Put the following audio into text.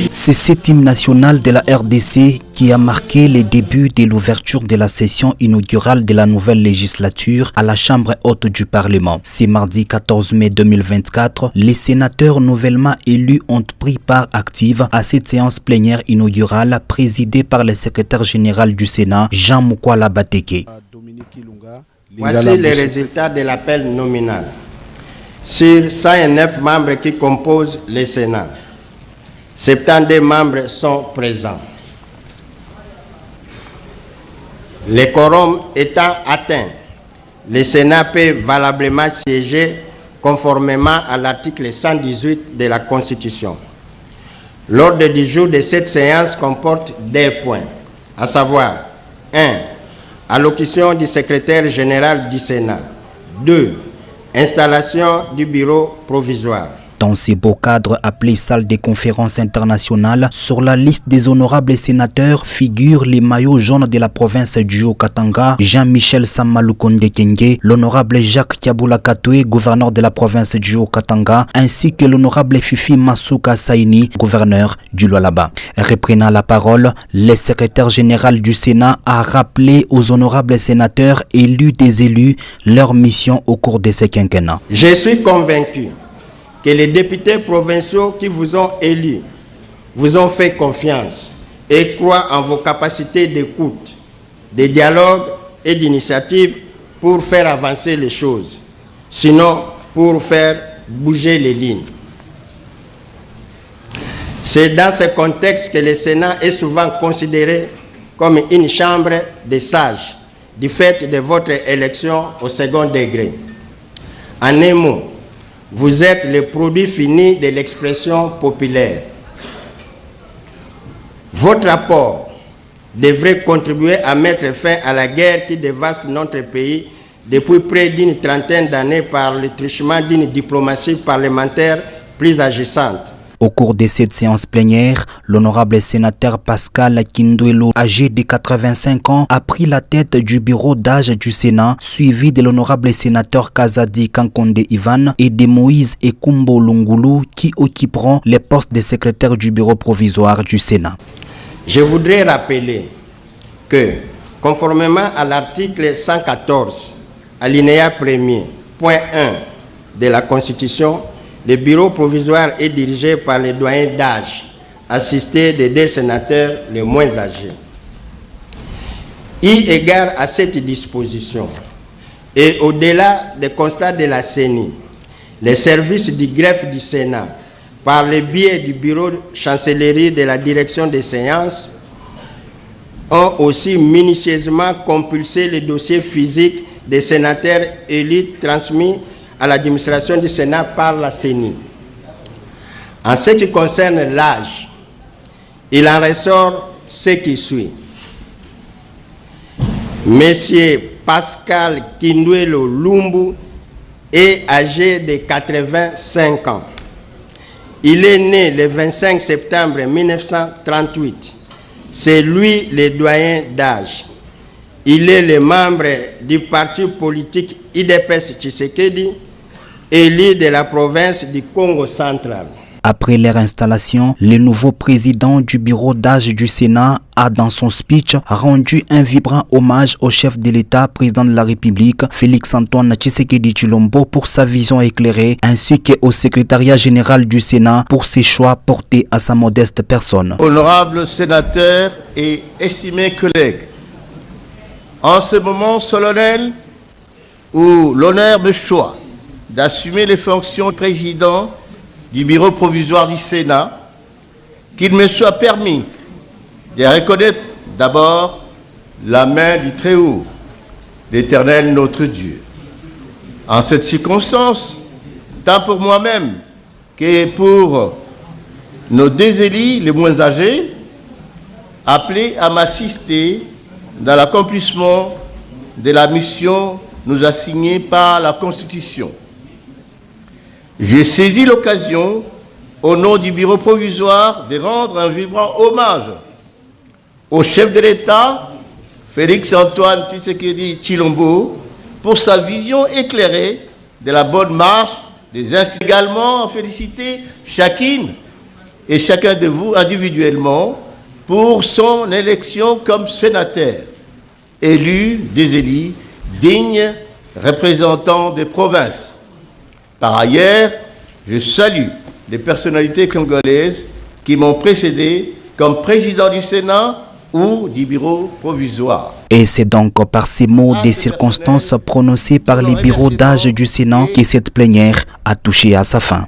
C'est cet hymne national de la RDC qui a marqué les débuts de l'ouverture de la session inaugurale de la nouvelle législature à la Chambre haute du Parlement. C'est mardi 14 mai 2024, les sénateurs nouvellement élus ont pris part active à cette séance plénière inaugurale présidée par le secrétaire général du Sénat, Jean Mukwala Bateke. Voici les résultats de l'appel nominal. Sur 109 membres qui composent le Sénat, 72 membres sont présents. Le quorum étant atteint, le Sénat peut valablement siéger conformément à l'article 118 de la Constitution. L'ordre du jour de cette séance comporte des points, à savoir 1. Allocution du secrétaire général du Sénat. 2. Installation du bureau provisoire. Dans ces beaux cadres appelés salle des conférences internationales, sur la liste des honorables sénateurs figurent les maillots jaunes de la province du Haut-Katanga, Jean-Michel Samalukonde Kenge, l'honorable Jacques Kiabula Katoué, gouverneur de la province du Haut-Katanga, ainsi que l'honorable Fifi Masuka Saini, gouverneur du Lualaba. Reprenant la parole, le secrétaire général du Sénat a rappelé aux honorables sénateurs élus des élus leur mission au cours de ce quinquennat. Je suis convaincu que les députés provinciaux qui vous ont élus vous ont fait confiance et croient en vos capacités d'écoute, de dialogue et d'initiative pour faire avancer les choses, sinon pour faire bouger les lignes. C'est dans ce contexte que le Sénat est souvent considéré comme une chambre des sages du fait de votre élection au second degré. En un mot, vous êtes le produit fini de l'expression populaire. Votre apport devrait contribuer à mettre fin à la guerre qui dévaste notre pays depuis près d'une trentaine d'années par le truchement d'une diplomatie parlementaire plus agissante. Au cours de cette séance plénière, l'honorable sénateur Pascal Kindwelo, âgé de 85 ans, a pris la tête du bureau d'âge du Sénat, suivi de l'honorable sénateur Kazadi Kankonde Ivan et de Moïse Ekumbo Lungulu, qui occuperont les postes de secrétaire du bureau provisoire du Sénat. Je voudrais rappeler que, conformément à l'article 114, alinéa 1er, point 1 de la Constitution, le bureau provisoire est dirigé par les doyens d'âge, assistés des 2 sénateurs les moins âgés. Eu égard à cette disposition, et au-delà des constats de la CENI, les services du greffe du Sénat, par le biais du bureau de chancellerie de la direction des séances, ont aussi minutieusement compulsé les dossiers physiques des sénateurs élus transmis à l'administration du Sénat par la CENI. En ce qui concerne l'âge, il en ressort ce qui suit. Monsieur Pascal Kindwelo Lumbu est âgé de 85 ans. Il est né le 25 septembre 1938. C'est lui le doyen d'âge. Il est le membre du parti politique IDPS Tshisekedi, élu de la province du Congo central. Après leur installation, le nouveau président du bureau d'âge du Sénat a, dans son speech, rendu un vibrant hommage au chef de l'État, président de la République, Félix-Antoine Tshisekedi Tshilombo, pour sa vision éclairée, ainsi qu'au secrétariat général du Sénat pour ses choix portés à sa modeste personne. Honorables sénateurs et estimés collègues, en ce moment solennel où l'honneur me choisit d'assumer les fonctions de président du bureau provisoire du Sénat, qu'il me soit permis de reconnaître d'abord la main du Très-Haut, l'Éternel notre Dieu. En cette circonstance, tant pour moi-même que pour nos 2 élus les moins âgés, appelés à m'assister dans l'accomplissement de la mission nous assignée par la Constitution. J'ai saisi l'occasion, au nom du bureau provisoire, de rendre un vibrant hommage au chef de l'État, Félix-Antoine Tshisekedi Tshilombo, pour sa vision éclairée de la bonne marche des institutions. Également féliciter chacune et chacun de vous individuellement pour son élection comme sénateur, élu des élus, dignes représentants des provinces. Par ailleurs, je salue les personnalités congolaises qui m'ont précédé comme président du Sénat ou du bureau provisoire. Et c'est donc par ces mots des circonstances prononcées par les bureaux d'âge du Sénat que cette plénière a touché à sa fin.